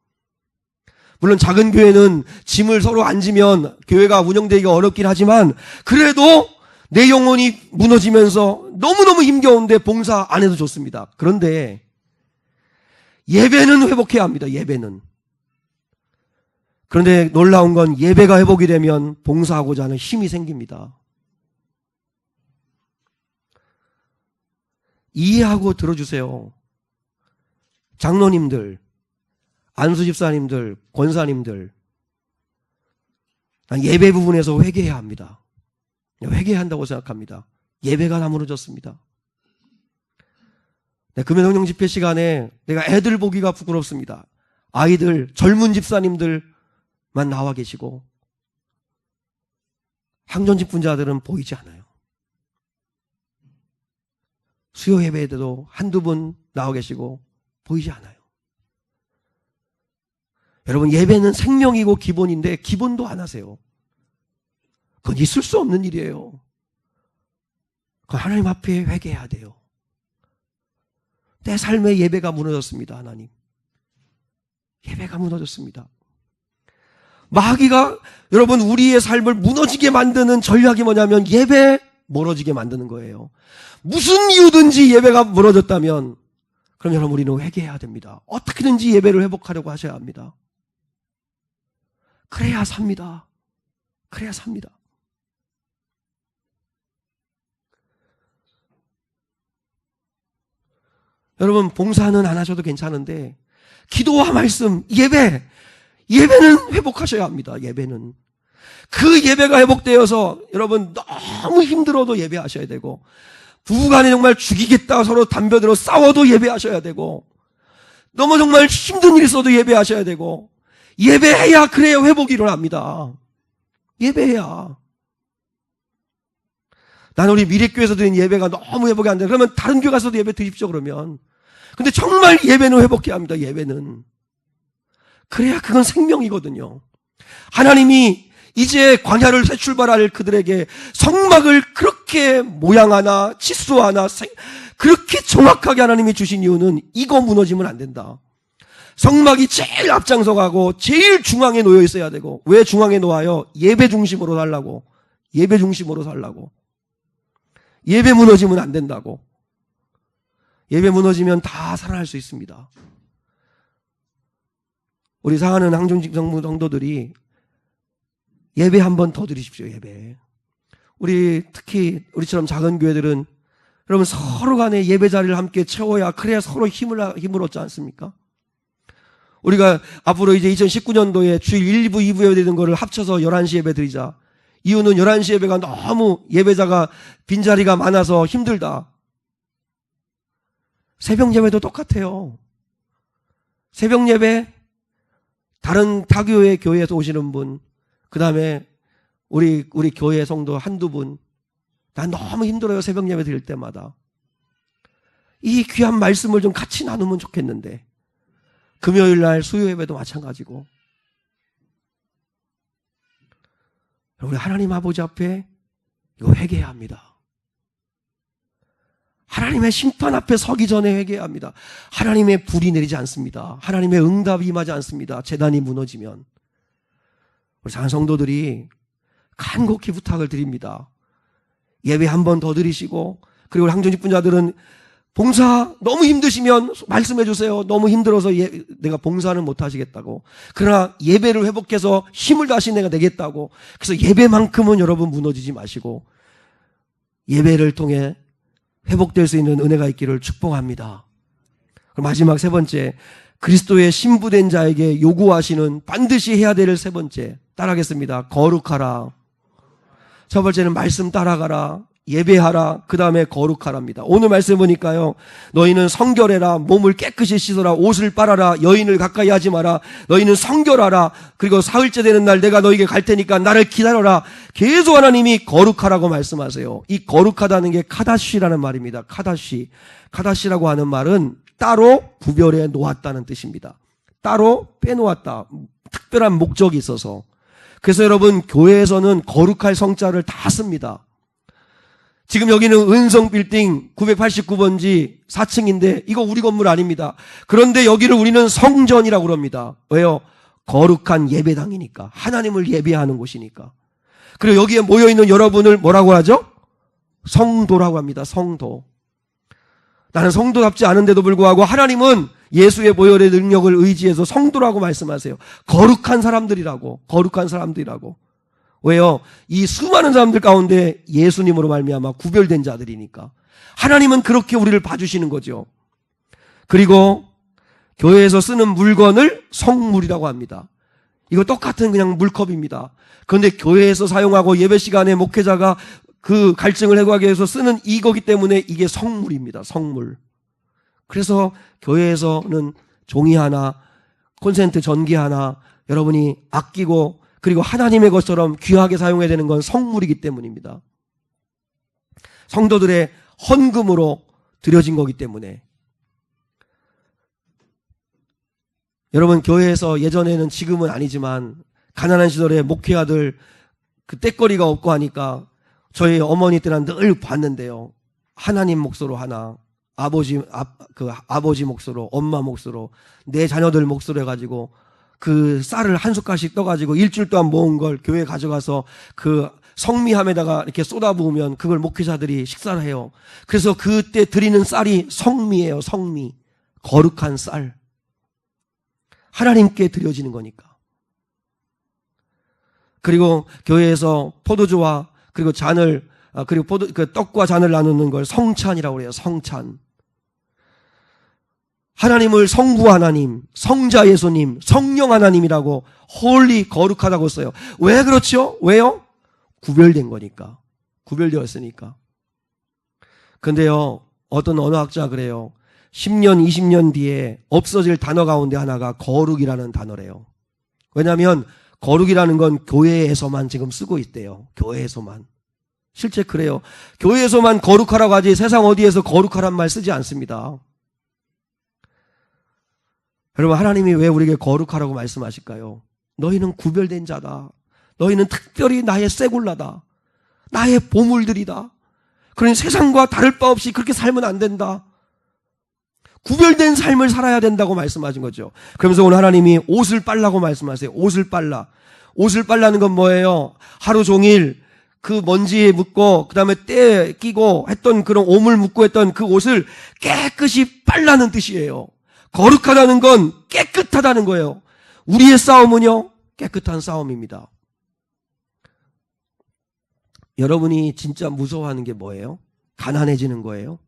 물론 작은 교회는 짐을 서로 안 지면 교회가 운영되기가 어렵긴 하지만 그래도 내 영혼이 무너지면서 너무너무 힘겨운데 봉사 안 해도 좋습니다. 그런데 예배는 회복해야 합니다. 예배는. 그런데 놀라운 건 예배가 회복이 되면 봉사하고자 하는 힘이 생깁니다. 이해하고 들어주세요. 장로님들, 안수집사님들, 권사님들, 예배 부분에서 회개해야 합니다. 회개해야 한다고 생각합니다. 예배가 다 무너졌습니다. 금요성령 집회 시간에 내가 애들 보기가 부끄럽습니다. 아이들, 젊은 집사님들만 나와 계시고 항전집 분자들은 보이지 않아요. 수요 예배에도 한두 분 나와 계시고 보이지 않아요. 여러분 예배는 생명이고 기본인데 기본도 안 하세요. 그건 있을 수 없는 일이에요. 그건 하나님 앞에 회개해야 돼요. 내 삶의 예배가 무너졌습니다. 하나님. 예배가 무너졌습니다. 마귀가 여러분 우리의 삶을 무너지게 만드는 전략이 뭐냐면 예배 멀어지게 만드는 거예요. 무슨 이유든지 예배가 무너졌다면 그럼 여러분 우리는 회개해야 됩니다. 어떻게든지 예배를 회복하려고 하셔야 합니다. 그래야 삽니다. 그래야 삽니다. 여러분 봉사는 안 하셔도 괜찮은데 기도와 말씀, 예배는 회복하셔야 합니다. 예배는. 그 예배가 회복되어서 여러분 너무 힘들어도 예배하셔야 되고, 부부간에 정말 죽이겠다 서로 담벼들어 싸워도 예배하셔야 되고, 너무 정말 힘든 일이 있어도 예배하셔야 되고, 예배해야 그래야 회복이 일어납니다. 예배해야. 나는 우리 미래교회에서 드린 예배가 너무 회복이 안 돼. 그러면 다른 교회 가서도 예배 드십시오, 그러면. 근데 정말 예배는 회복해야 합니다, 예배는. 그래야 그건 생명이거든요. 하나님이 이제 광야를 새 출발할 그들에게 성막을 그렇게 모양 하나, 치수 하나, 그렇게 정확하게 하나님이 주신 이유는 이거 무너지면 안 된다. 성막이 제일 앞장서 가고 제일 중앙에 놓여 있어야 되고. 왜 중앙에 놓아요? 예배 중심으로 살라고. 예배 중심으로 살라고. 예배 무너지면 안 된다고. 예배 무너지면 다 살아날 수 있습니다. 우리 사랑하는 항존직 성도들이 예배 한 번 더 드리십시오. 예배. 특히 우리처럼 작은 교회들은 여러분 서로 간에 예배 자리를 함께 채워야, 그래야 서로 힘을 얻지 않습니까? 우리가 앞으로 이제 2019년도에 주일 1부, 2부 예배 드리는 거를 합쳐서 11시 예배 드리자. 이유는 11시 예배가 너무 예배자가 빈자리가 많아서 힘들다. 새벽 예배도 똑같아요. 새벽 예배, 다른 타교회 교회에서 오시는 분, 그 다음에 우리 교회 성도 한두 분, 난 너무 힘들어요. 새벽 예배 드릴 때마다. 이 귀한 말씀을 좀 같이 나누면 좋겠는데, 금요일 날 수요 예배도 마찬가지고. 우리 하나님 아버지 앞에 이거 회개해야 합니다. 하나님의 심판 앞에 서기 전에 회개해야 합니다. 하나님의 불이 내리지 않습니다. 하나님의 응답이 임하지 않습니다. 제단이 무너지면. 우리 사랑하는 성도들이 간곡히 부탁을 드립니다. 예배 한 번 더 드리시고, 그리고 우리 항존직 분자들은 봉사 너무 힘드시면 말씀해 주세요. 너무 힘들어서 내가 봉사는 못 하시겠다고. 그러나 예배를 회복해서 힘을 다시 내가 내겠다고. 그래서 예배만큼은 여러분 무너지지 마시고 예배를 통해 회복될 수 있는 은혜가 있기를 축복합니다. 그럼 마지막 세 번째, 그리스도의 신부된 자에게 요구하시는 반드시 해야 될 세 번째, 따라하겠습니다. 거룩하라. 첫 번째는 말씀 따라가라, 예배하라, 그 다음에 거룩하랍니다. 오늘 말씀 보니까요, 너희는 성결해라, 몸을 깨끗이 씻어라, 옷을 빨아라, 여인을 가까이 하지 마라, 너희는 성결하라, 그리고 사흘째 되는 날 내가 너희에게 갈 테니까 나를 기다려라. 계속 하나님이 거룩하라고 말씀하세요. 이 거룩하다는 게 카다시라는 말입니다. 카다시라고 하는 말은 따로 구별해 놓았다는 뜻입니다. 따로 빼놓았다. 특별한 목적이 있어서. 그래서 여러분, 교회에서는 거룩할 성자를 다 씁니다. 지금 여기는 은성 빌딩 989번지 4층인데 이거 우리 건물 아닙니다. 그런데 여기를 우리는 성전이라고 그럽니다. 왜요? 거룩한 예배당이니까. 하나님을 예배하는 곳이니까. 그리고 여기에 모여있는 여러분을 뭐라고 하죠? 성도라고 합니다. 성도. 나는 성도답지 않은데도 불구하고 하나님은 예수의 보혈의 능력을 의지해서 성도라고 말씀하세요. 거룩한 사람들이라고. 거룩한 사람들이라고. 왜요? 이 수많은 사람들 가운데 예수님으로 말미암아 구별된 자들이니까. 하나님은 그렇게 우리를 봐주시는 거죠. 그리고 교회에서 쓰는 물건을 성물이라고 합니다. 이거 똑같은 그냥 물컵입니다. 그런데 교회에서 사용하고 예배 시간에 목회자가 그 갈증을 해소하기 위해서 쓰는 이거기 때문에 이게 성물입니다. 성물. 그래서 교회에서는 종이 하나, 콘센트 전기 하나 여러분이 아끼고 그리고 하나님의 것처럼 귀하게 사용해야 되는 건 성물이기 때문입니다. 성도들의 헌금으로 드려진 거기 때문에. 여러분, 교회에서 예전에는, 지금은 아니지만 가난한 시절에 목회아들 그 떼거리가 없고 하니까 저희 어머니 때는 늘 봤는데요. 하나님 몫으로 하나, 아버지 몫으로, 엄마 몫으로, 내 자녀들 몫으로 해가지고 그 쌀을 한 숟갈씩 떠가지고 일주일 동안 모은 걸 교회에 가져가서 그 성미함에다가 이렇게 쏟아부으면 그걸 목회자들이 식사를 해요. 그래서 그때 드리는 쌀이 성미예요. 성미. 거룩한 쌀. 하나님께 드려지는 거니까. 그리고 교회에서 포도주와 그리고 잔을, 그리고 떡과 잔을 나누는 걸 성찬이라고 그래요. 성찬. 하나님을 성부 하나님, 성자 예수님, 성령 하나님이라고 홀리 거룩하다고 써요. 왜 그렇죠? 왜요? 구별된 거니까. 구별되었으니까. 근데요, 어떤 언어학자 그래요. 10년, 20년 뒤에 없어질 단어 가운데 하나가 거룩이라는 단어래요. 왜냐하면 거룩이라는 건 교회에서만 지금 쓰고 있대요. 교회에서만. 실제 그래요. 교회에서만 거룩하라고 하지 세상 어디에서 거룩하란 말 쓰지 않습니다. 여러분, 하나님이 왜 우리에게 거룩하라고 말씀하실까요? 너희는 구별된 자다. 너희는 특별히 나의 쇠굴라다. 나의 보물들이다. 그러니 세상과 다를 바 없이 그렇게 살면 안 된다. 구별된 삶을 살아야 된다고 말씀하신 거죠. 그러면서 오늘 하나님이 옷을 빨라고 말씀하세요. 옷을 빨라. 옷을 빨라는 건 뭐예요? 하루 종일 그 먼지에 묻고 그다음에 때에 끼고 했던 그런 오물 묻고 했던 그 옷을 깨끗이 빨라는 뜻이에요. 거룩하다는 건 깨끗하다는 거예요. 우리의 싸움은요, 깨끗한 싸움입니다. 여러분이 진짜 무서워하는 게 뭐예요? 가난해지는 거예요?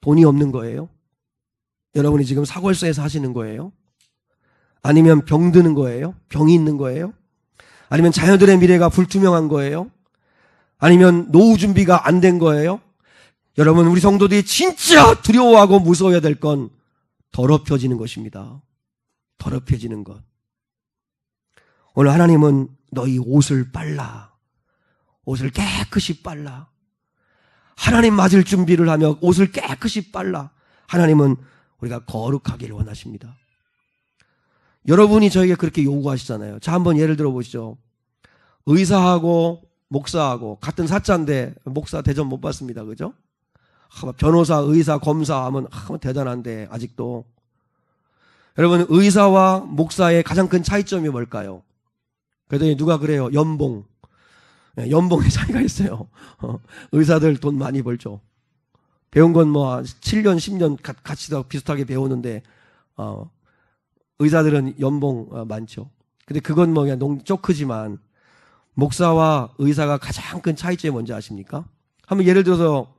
돈이 없는 거예요? 여러분이 지금 사골세에 사시는 거예요? 아니면 병드는 거예요? 병이 있는 거예요? 아니면 자녀들의 미래가 불투명한 거예요? 아니면 노후 준비가 안 된 거예요? 여러분, 우리 성도들이 진짜 두려워하고 무서워해야 될 건 더럽혀지는 것입니다. 더럽혀지는 것. 오늘 하나님은 너희 옷을 빨라. 옷을 깨끗이 빨라. 하나님 맞을 준비를 하며 옷을 깨끗이 빨라. 하나님은 우리가 거룩하기를 원하십니다. 여러분이 저에게 그렇게 요구하시잖아요. 자, 한번 예를 들어 보시죠. 의사하고 목사하고 같은 사자인데 목사 대접 못 받습니다. 그죠? 변호사, 의사, 검사 하면 대단한데 아직도. 여러분, 의사와 목사의 가장 큰 차이점이 뭘까요? 그랬더니 누가 그래요? 연봉. 연봉의 차이가 있어요. 의사들 돈 많이 벌죠. 배운 건 뭐 7년, 10년 같이 다 비슷하게 배우는데 의사들은 연봉 많죠. 근데 그건 뭐 그냥 쪼크지만 목사와 의사가 가장 큰 차이점이 뭔지 아십니까? 한번 예를 들어서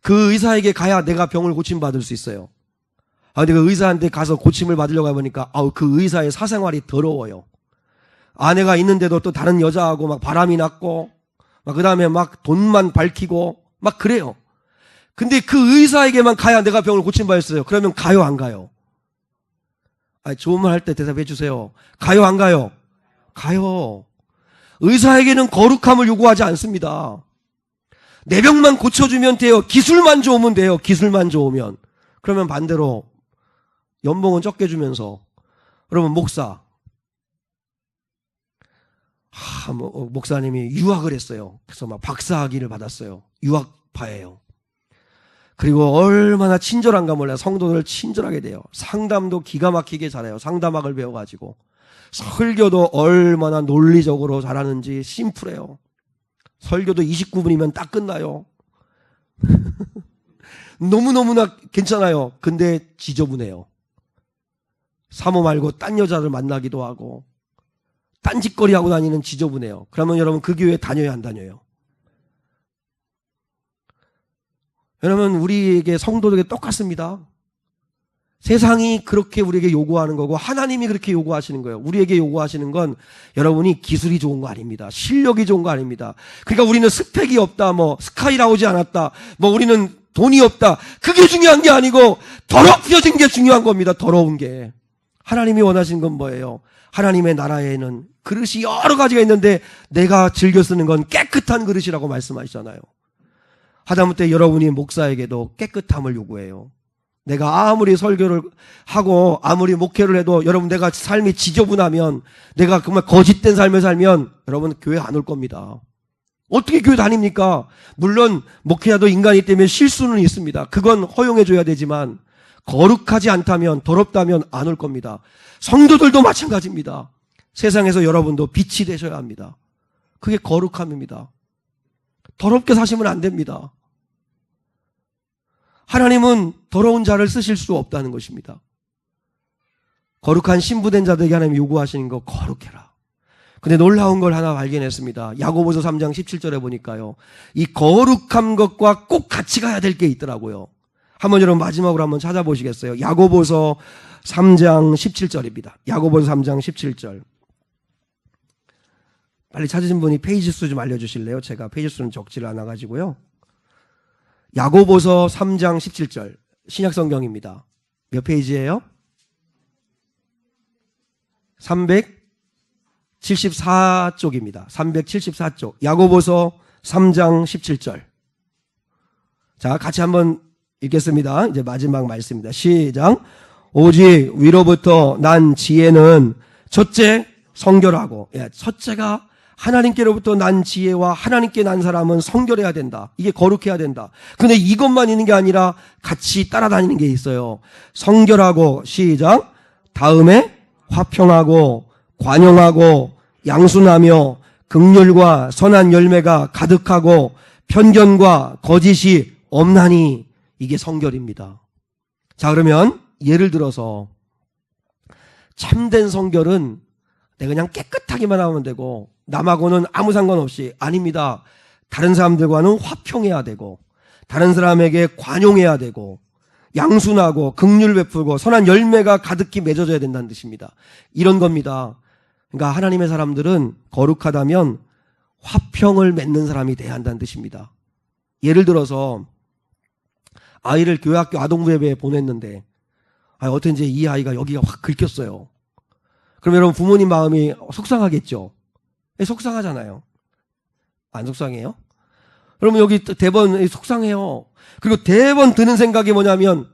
그 의사에게 가야 내가 병을 고침받을 수 있어요. 근데 그 의사한테 가서 고침을 받으려고 해보니까 그 의사의 사생활이 더러워요. 아내가 있는데도 또 다른 여자하고 막 바람이 났고 막 그다음에 막 돈만 밝히고 막 그래요. 근데 그 의사에게만 가야 내가 병을 고침받았어요. 그러면 가요, 안 가요? 좋은 말 할 때 대답해 주세요. 가요, 안 가요? 가요. 의사에게는 거룩함을 요구하지 않습니다. 내 병만 고쳐주면 돼요. 기술만 좋으면 돼요. 기술만 좋으면. 그러면 반대로 연봉은 적게 주면서. 여러분, 목사. 목사님이 유학을 했어요. 그래서 막 박사학위를 받았어요. 유학파예요. 그리고 얼마나 친절한가 몰라요. 성도들을 친절하게 돼요. 상담도 기가 막히게 잘해요. 상담학을 배워가지고. 설교도 얼마나 논리적으로 잘하는지 심플해요. 설교도 29분이면 딱 끝나요. 너무너무나 괜찮아요. 근데 지저분해요. 사모 말고 딴 여자를 만나기도 하고 딴짓거리 하고 다니는 지저분해요. 그러면 여러분 그 교회 다녀요, 안 다녀요? 여러분, 우리에게 성도들에게 똑같습니다. 세상이 그렇게 우리에게 요구하는 거고 하나님이 그렇게 요구하시는 거예요. 우리에게 요구하시는 건 여러분이 기술이 좋은 거 아닙니다. 실력이 좋은 거 아닙니다. 그러니까 우리는 스펙이 없다, 뭐 스카이 나오지 않았다, 뭐 우리는 돈이 없다. 그게 중요한 게 아니고 더럽혀진 게 중요한 겁니다. 더러운 게. 하나님이 원하시는 건 뭐예요? 하나님의 나라에는 그릇이 여러 가지가 있는데 내가 즐겨 쓰는 건 깨끗한 그릇이라고 말씀하시잖아요. 하다못해 여러분이 목사에게도 깨끗함을 요구해요. 내가 아무리 설교를 하고 아무리 목회를 해도 여러분 내가 삶이 지저분하면 내가 정말 거짓된 삶을 살면 여러분 교회 안 올 겁니다. 어떻게 교회 다닙니까? 물론 목회자도 인간이기 때문에 실수는 있습니다. 그건 허용해 줘야 되지만 거룩하지 않다면, 더럽다면 안 올 겁니다. 성도들도 마찬가지입니다. 세상에서 여러분도 빛이 되셔야 합니다. 그게 거룩함입니다. 더럽게 사시면 안 됩니다. 하나님은 더러운 자를 쓰실 수 없다는 것입니다. 거룩한 신부된 자들에게 하나님이 요구하시는 거 거룩해라. 근데 놀라운 걸 하나 발견했습니다. 야고보서 3장 17절에 보니까요, 이 거룩한 것과 꼭 같이 가야 될 게 있더라고요. 한번 여러분 마지막으로 한번 찾아보시겠어요? 야고보서 3장 17절입니다. 야고보서 3장 17절. 빨리 찾으신 분이 페이지 수 좀 알려주실래요? 제가 페이지 수는 적지를 않아가지고요. 야고보서 3장 17절. 신약성경입니다. 몇 페이지예요? 374쪽입니다. 374쪽. 야고보서 3장 17절. 자, 같이 한번 읽겠습니다. 이제 마지막 말씀입니다. 시작. 오직 위로부터 난 지혜는 첫째 성결하고, 첫째가 하나님께로부터 난 지혜와 하나님께 난 사람은 성결해야 된다. 이게 거룩해야 된다. 근데 이것만 있는 게 아니라 같이 따라다니는 게 있어요. 성결하고, 시작. 다음에 화평하고 관용하고 양순하며 긍휼과 선한 열매가 가득하고 편견과 거짓이 없나니, 이게 성결입니다. 자, 그러면 예를 들어서 참된 성결은 내가 그냥 깨끗하기만 하면 되고 남하고는 아무 상관없이, 아닙니다. 다른 사람들과는 화평해야 되고 다른 사람에게 관용해야 되고 양순하고 긍휼 베풀고 선한 열매가 가득히 맺어져야 된다는 뜻입니다. 이런 겁니다. 그러니까 하나님의 사람들은 거룩하다면 화평을 맺는 사람이 돼야 한다는 뜻입니다. 예를 들어서 아이를 교회학교 아동부예배에 보냈는데 어떤 이제 이 아이가 여기가 확 긁혔어요. 그럼 여러분 부모님 마음이 속상하겠죠? 속상하잖아요. 안 속상해요? 그러면 여기 대번 속상해요. 그리고 대번 드는 생각이 뭐냐면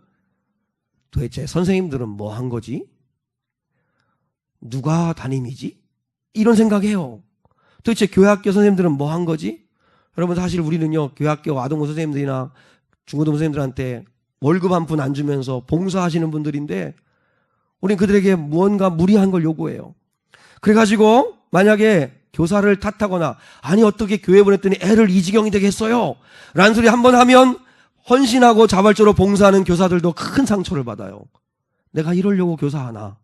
도대체 선생님들은 뭐 한 거지? 누가 담임이지? 이런 생각해요. 도대체 교회학교 선생님들은 뭐 한 거지? 여러분 사실 우리는요, 교회학교 아동부 선생님들이나 중고등 선생님들한테 월급 한 푼 안 주면서 봉사하시는 분들인데 우린 그들에게 무언가 무리한 걸 요구해요. 그래가지고 만약에 교사를 탓하거나 아니 어떻게 교회 보냈더니 애를 이 지경이 되게 했어요 라는 소리 한번 하면 헌신하고 자발적으로 봉사하는 교사들도 큰 상처를 받아요. 내가 이러려고 교사하나.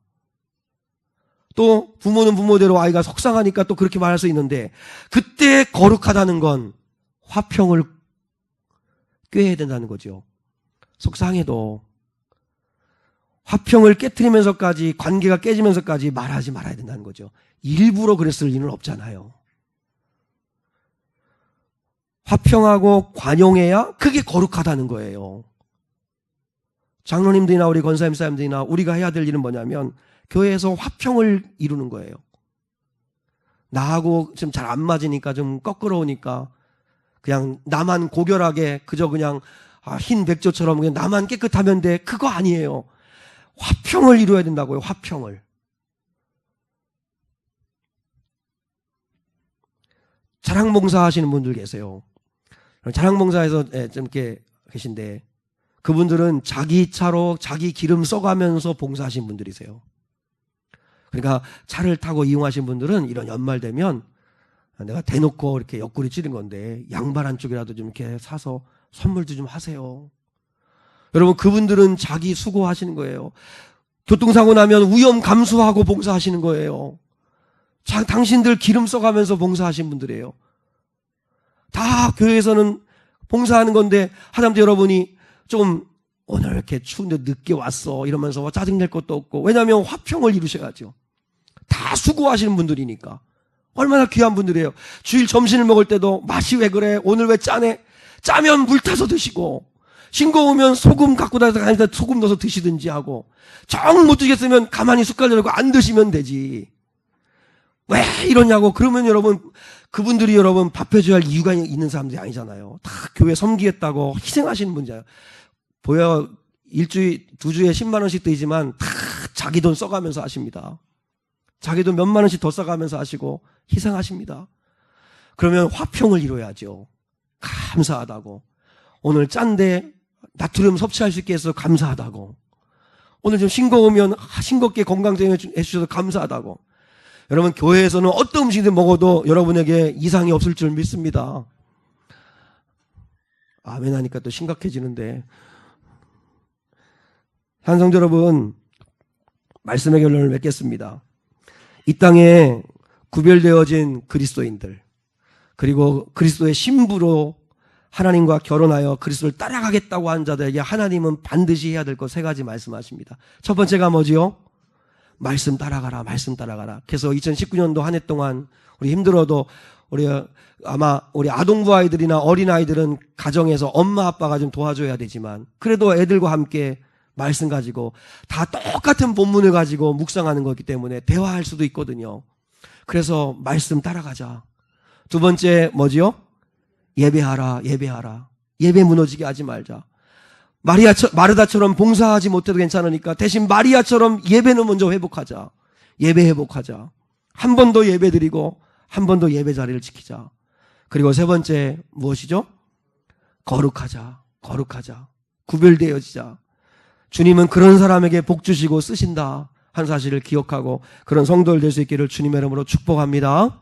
또 부모는 부모대로 아이가 속상하니까 또 그렇게 말할 수 있는데, 그때 거룩하다는 건 화평을 꾀해야 된다는 거죠. 속상해도 화평을 깨트리면서까지, 관계가 깨지면서까지 말하지 말아야 된다는 거죠. 일부러 그랬을 리는 없잖아요. 화평하고 관용해야 그게 거룩하다는 거예요. 장로님들이나 우리 권사님 사님들이나 우리가 해야 될 일은 뭐냐면 교회에서 화평을 이루는 거예요. 나하고 좀 잘 안 맞으니까, 좀 거꾸러우니까 그냥 나만 고결하게 그저 그냥 흰 백조처럼 그냥 나만 깨끗하면 돼. 그거 아니에요. 화평을 이루어야 된다고요. 화평을. 자랑봉사 하시는 분들 계세요. 자랑봉사에서 좀 이렇게 계신데 그분들은 자기 차로 자기 기름 써가면서 봉사하신 분들이세요. 그러니까 차를 타고 이용하신 분들은 이런 연말 되면 내가 대놓고 이렇게 옆구리 찌른 건데 양발 한쪽이라도 좀 이렇게 사서 선물도 좀 하세요. 여러분 그분들은 자기 수고하시는 거예요. 교통사고 나면 위험 감수하고 봉사하시는 거예요. 당신들 기름 써가면서 봉사하신 분들이에요. 다 교회에서는 봉사하는 건데 하다못해 여러분이 좀 오늘 이렇게 추운데 늦게 왔어 이러면서 짜증낼 것도 없고, 왜냐하면 화평을 이루셔야죠. 다 수고하시는 분들이니까. 얼마나 귀한 분들이에요. 주일 점심을 먹을 때도 맛이 왜 그래? 오늘 왜 짜네? 짜면 물 타서 드시고, 싱거우면 소금 갖고 다니다 소금 넣어서 드시든지 하고, 정 못 드시겠으면 가만히 숟갈 내고 안 드시면 되지. 왜 이러냐고. 그러면 여러분 그분들이 여러분 밥 해줘야 할 이유가 있는 사람들이 아니잖아요. 다 교회 섬기겠다고 희생하시는 분이잖아요. 보여 일주일 2주에 10만 원씩 드리지만 다 자기 돈 써가면서 하십니다. 자기 돈 몇만 원씩 더 써가면서 하시고 희생하십니다. 그러면 화평을 이루어야죠. 감사하다고. 오늘 짠데 나트륨 섭취할 수 있게 해서 감사하다고. 오늘 좀 싱거우면 싱겁게 건강쟁여 해주셔서 감사하다고. 여러분 교회에서는 어떤 음식을 먹어도 여러분에게 이상이 없을 줄 믿습니다. 아멘 하니까 또 심각해지는데, 한성도 여러분, 말씀의 결론을 맺겠습니다. 이 땅에 구별되어진 그리스도인들, 그리고 그리스도의 신부로 하나님과 결혼하여 그리스도를 따라가겠다고 하는 자들에게 하나님은 반드시 해야 될 것 세 가지 말씀하십니다. 첫 번째가 뭐지요? 말씀 따라가라, 말씀 따라가라. 그래서 2019년도 한 해 동안 우리 힘들어도 아마 우리 아동부 아이들이나 어린아이들은 가정에서 엄마 아빠가 좀 도와줘야 되지만 그래도 애들과 함께 말씀 가지고 다 똑같은 본문을 가지고 묵상하는 거기 때문에 대화할 수도 있거든요. 그래서 말씀 따라가자. 두 번째 뭐지요? 예배하라, 예배하라. 예배 무너지게 하지 말자. 마르다처럼 봉사하지 못해도 괜찮으니까 대신 마리아처럼 예배는 먼저 회복하자. 예배 회복하자. 한 번 더 예배 드리고 한 번 더 예배 자리를 지키자. 그리고 세 번째 무엇이죠? 거룩하자. 거룩하자. 구별되어지자. 주님은 그런 사람에게 복 주시고 쓰신다 한 사실을 기억하고 그런 성도들 될 수 있기를 주님의 이름으로 축복합니다.